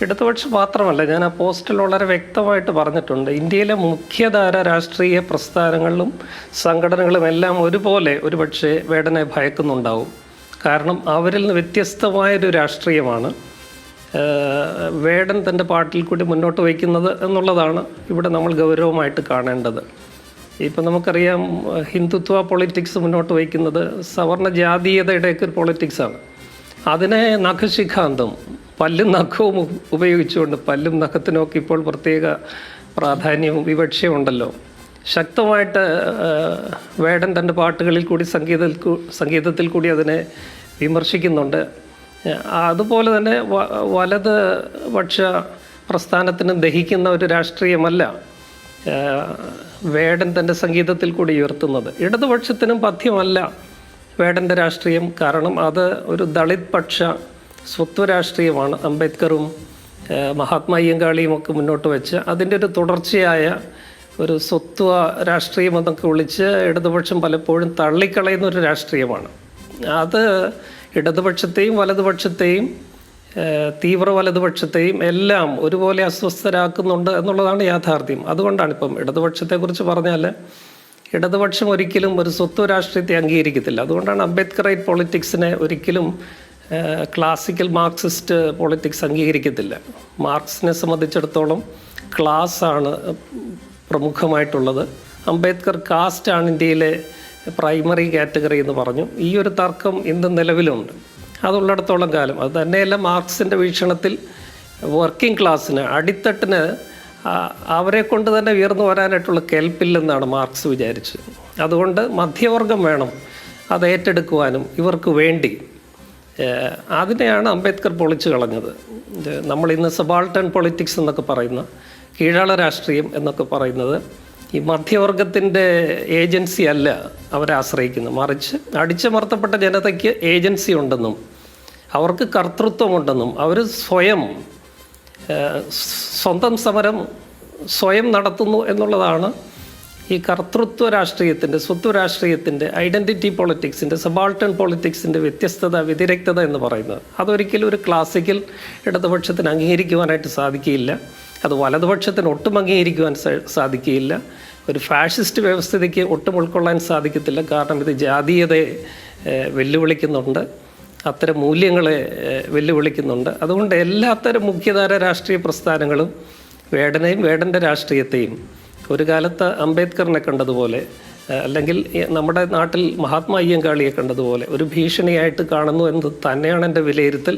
ഇടതുപക്ഷം മാത്രമല്ല, ഞാൻ ആ പോസ്റ്റിൽ വളരെ വ്യക്തമായിട്ട് പറഞ്ഞിട്ടുണ്ട്. ഇന്ത്യയിലെ മുഖ്യധാര രാഷ്ട്രീയ പ്രസ്ഥാനങ്ങളിലും സംഘടനകളും എല്ലാം ഒരുപോലെ ഒരുപക്ഷെ വേടനെ ഭയക്കുന്നുണ്ടാവും. കാരണം അവരിൽ നിന്ന് വ്യത്യസ്തമായൊരു രാഷ്ട്രീയമാണ് വേടൻ തൻ്റെ പാർട്ടിയിൽ കൂടി മുന്നോട്ട് വയ്ക്കുന്നത് എന്നുള്ളതാണ് ഇവിടെ നമ്മൾ ഗൗരവമായിട്ട് കാണേണ്ടത്. ഇപ്പം നമുക്കറിയാം, ഹിന്ദുത്വ പൊളിറ്റിക്സ് മുന്നോട്ട് വയ്ക്കുന്നത് സവർണ ജാതീയതയുടെയൊക്കെ ഒരു പൊളിറ്റിക്സാണ്. അതിനെ നഖശിഖാന്തം പല്ലും നഖവും ഉപയോഗിച്ചുകൊണ്ട്, പല്ലും നഖത്തിനൊക്കെ ഇപ്പോൾ പ്രത്യേക പ്രാധാന്യവും വിവക്ഷയും ഉണ്ടല്ലോ, ശക്തമായിട്ട് വേടൻ തൻ്റെ പാട്ടുകളിൽ കൂടി സംഗീതത്തിൽ കൂടി അതിനെ വിമർശിക്കുന്നുണ്ട്. അതുപോലെ തന്നെ വലത് പക്ഷ പ്രസ്ഥാനത്തിന് ദഹിക്കുന്ന ഒരു രാഷ്ട്രീയമല്ല വേടൻ തൻ്റെ സംഗീതത്തിൽ കൂടി ഉയർത്തുന്നത്. ഇടതുപക്ഷത്തിനും പഥ്യമല്ല വേടൻ്റെ രാഷ്ട്രീയം. കാരണം അത് ഒരു ദളിത് പക്ഷ സ്വത്വ രാഷ്ട്രീയമാണ്. അംബേദ്കറും മഹാത്മാ അയ്യങ്കാളിയും ഒക്കെ മുന്നോട്ട് വെച്ച് അതിൻ്റെ ഒരു തുടർച്ചയായ ഒരു സ്വത്വ രാഷ്ട്രീയം എന്നൊക്കെ വിളിച്ച് ഇടതുപക്ഷം പലപ്പോഴും തള്ളിക്കളയുന്ന ഒരു രാഷ്ട്രീയമാണ്. അത് ഇടതുപക്ഷത്തെയും വലതുപക്ഷത്തെയും തീവ്ര വലതുപക്ഷത്തെയും എല്ലാം ഒരുപോലെ അസ്വസ്ഥരാക്കുന്നുണ്ട് എന്നുള്ളതാണ് യാഥാർത്ഥ്യം. അതുകൊണ്ടാണ് ഇപ്പം ഇടതുപക്ഷത്തെക്കുറിച്ച് പറഞ്ഞാൽ, ഇടതുപക്ഷം ഒരിക്കലും ഒരു സ്വത്വ രാഷ്ട്രീയത്തെ അംഗീകരിക്കത്തില്ല. അതുകൊണ്ടാണ് അംബേദ്കറൈറ്റ് പൊളിറ്റിക്സിനെ ഒരിക്കലും ക്ലാസിക്കൽ മാർക്സിസ്റ്റ് പൊളിറ്റിക്സ് അംഗീകരിക്കത്തില്ല. മാർക്സിനെ സംബന്ധിച്ചിടത്തോളം ക്ലാസ്സാണ് പ്രമുഖമായിട്ടുള്ളത്. അംബേദ്കർ കാസ്റ്റാണ് ഇന്ത്യയിലെ പ്രൈമറി കാറ്റഗറി എന്ന് പറഞ്ഞു. ഈ ഒരു തർക്കം ഇന്ന് നിലവിലുണ്ട്. അതുള്ളിടത്തോളം കാലം അത് തന്നെയല്ല, മാർക്സിൻ്റെ വീക്ഷണത്തിൽ വർക്കിംഗ് ക്ലാസ്സിന്, അടിത്തട്ടിന് അവരെ കൊണ്ട് തന്നെ ഉയർന്നു വരാനായിട്ടുള്ള കെൽപ്പില്ലെന്നാണ് മാർക്സ് വിചാരിച്ചത്. അതുകൊണ്ട് മധ്യവർഗം വേണം അത് ഏറ്റെടുക്കുവാനും ഇവർക്ക് വേണ്ടി. അതിനെയാണ് അംബേദ്കർ പൊളിച്ചു കളഞ്ഞത്. നമ്മളിന്ന് സബാൾട്ടൺ പൊളിറ്റിക്സ് എന്നൊക്കെ പറയുന്ന, കീഴാള രാഷ്ട്രീയം എന്നൊക്കെ പറയുന്നത് ഈ മധ്യവർഗത്തിൻ്റെ ഏജൻസി അല്ല അവരെ ആശ്രയിക്കുന്നത്. മറിച്ച് അടിച്ചമർത്തപ്പെട്ട ജനതയ്ക്ക് ഏജൻസി ഉണ്ടെന്നും അവർക്ക് കർത്തൃത്വമുണ്ടെന്നും അവർ സ്വന്തം സമരം സ്വയം നടത്തുന്നു എന്നുള്ളതാണ് ഈ കർത്തൃത്വ രാഷ്ട്രീയത്തിൻ്റെ, സ്വത്വ രാഷ്ട്രീയത്തിൻ്റെ, ഐഡൻറ്റിറ്റി പൊളിറ്റിക്സിൻ്റെ, സബാൾട്ടൺ പൊളിറ്റിക്സിൻ്റെ വ്യത്യസ്തത, വ്യതിരക്തത എന്ന് പറയുന്നത്. അതൊരിക്കലും ഒരു ക്ലാസിക്കൽ ഇടതുപക്ഷത്തിന് അംഗീകരിക്കുവാനായിട്ട് സാധിക്കുകയില്ല. അത് വലതുപക്ഷത്തിന് ഒട്ടും അംഗീകരിക്കുവാൻ സാധിക്കുകയില്ല. ഒരു ഫാഷിസ്റ്റ് വ്യവസ്ഥിതിക്ക് ഒട്ടും ഉൾക്കൊള്ളാൻ സാധിക്കത്തില്ല. കാരണം ഇത് ജാതീയതയെ വെല്ലുവിളിക്കുന്നുണ്ട്, അത്തരം മൂല്യങ്ങളെ വെല്ലുവിളിക്കുന്നുണ്ട്. അതുകൊണ്ട് എല്ലാത്തരം മുഖ്യധാര രാഷ്ട്രീയ പ്രസ്ഥാനങ്ങളും വേടനെയും വേടൻ്റെ രാഷ്ട്രീയത്തെയും ഒരു കാലത്ത് അംബേദ്കറിനെ കണ്ടതുപോലെ, അല്ലെങ്കിൽ നമ്മുടെ നാട്ടിൽ മഹാത്മാ അയ്യങ്കാളിയെ കണ്ടതുപോലെ ഒരു ഭീഷണിയായിട്ട് കാണുന്നു എന്ന് തന്നെയാണ് എൻ്റെ വിലയിരുത്തൽ.